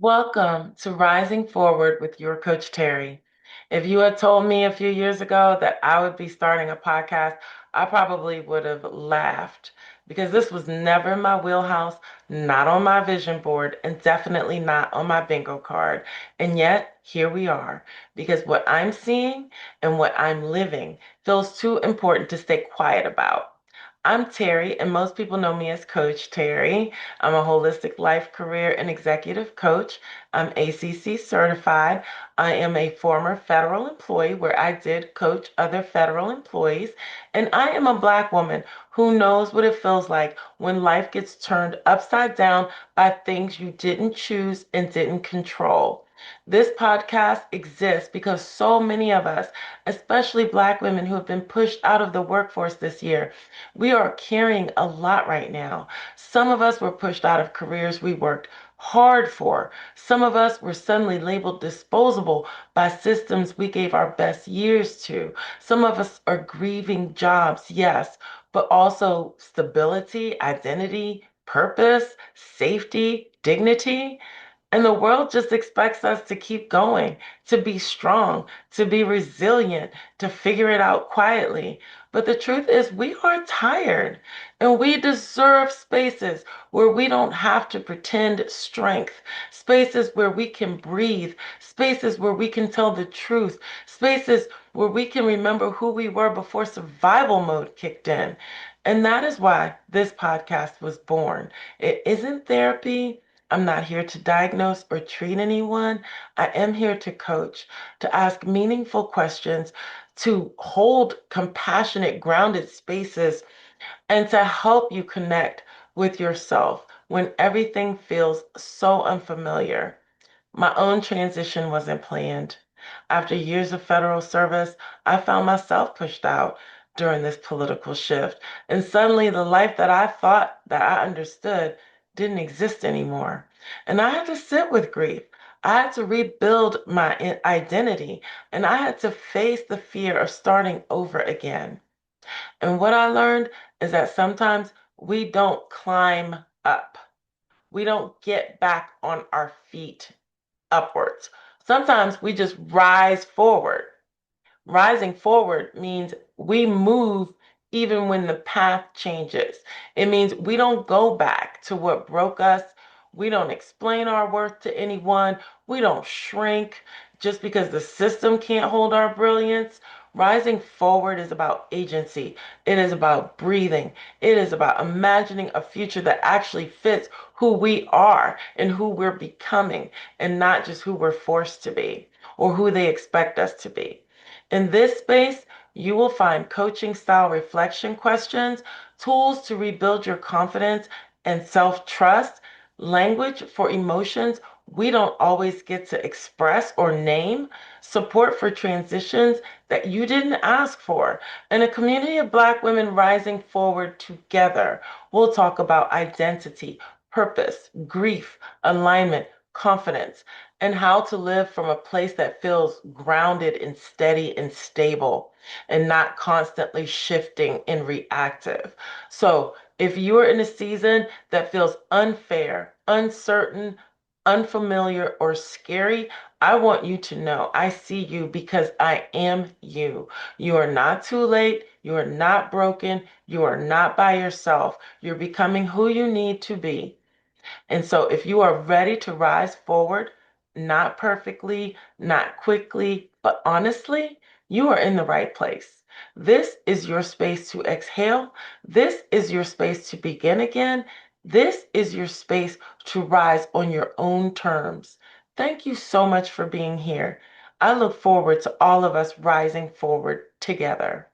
Welcome to Rising Forward with Your Coach Terri. If you had told me a few years ago that I would be starting a podcast, I probably would have laughed because this was never in my wheelhouse, not on my vision board, and definitely not on my bingo card. And yet, here we are because what I'm seeing and what I'm living feels too important to stay quiet about. I'm Terri, and most people know me as Coach Terri. I'm a holistic life, career, and executive coach. I'm ACC certified. I am a former federal employee where I did coach other federal employees. And I am a Black woman who knows what it feels like when life gets turned upside down by things you didn't choose and didn't control. This podcast exists because so many of us, especially Black women who have been pushed out of the workforce this year, we are carrying a lot right now. Some of us were pushed out of careers we worked hard for. Some of us were suddenly labeled disposable by systems we gave our best years to. Some of us are grieving jobs, yes, but also stability, identity, purpose, safety, dignity. And the world just expects us to keep going, to be strong, to be resilient, to figure it out quietly. But the truth is, we are tired and we deserve spaces where we don't have to pretend strength, spaces where we can breathe, spaces where we can tell the truth, spaces where we can remember who we were before survival mode kicked in. And that is why this podcast was born. It isn't therapy. I'm not here to diagnose or treat anyone. I am here to coach, to ask meaningful questions, to hold compassionate, grounded spaces, and to help you connect with yourself when everything feels so unfamiliar. My own transition wasn't planned. After years of federal service, I found myself pushed out during this political shift, and suddenly the life that I thought that I understood didn't exist anymore. And I had to sit with grief. I had to rebuild my identity, and I had to face the fear of starting over again. And what I learned is that sometimes we don't climb up. We don't get back on our feet upwards. Sometimes we just rise forward. Rising forward means we move even when the path changes. It means we don't go back to what broke us. We don't explain our worth to anyone. We don't shrink just because the system can't hold our brilliance. Rising forward is about agency. It is about breathing. It is about imagining a future that actually fits who we are and who we're becoming, and not just who we're forced to be or who they expect us to be. In this space, you will find coaching style reflection questions, tools to rebuild your confidence and self trust, language for emotions we don't always get to express or name, support for transitions that you didn't ask for, and a community of Black women rising forward together. We'll talk about identity, purpose, grief, alignment, confidence, and how to live from a place that feels grounded and steady and stable and not constantly shifting and reactive. So, if you're in a season that feels unfair, uncertain, unfamiliar, or scary, I want you to know I see you because I am you. You are not too late. You are not broken. You are not by yourself. You're becoming who you need to be. And so, if you are ready to rise forward, not perfectly, not quickly, but honestly, you are in the right place. This is your space to exhale. This is your space to begin again. This is your space to rise on your own terms. Thank you so much for being here. I look forward to all of us rising forward together.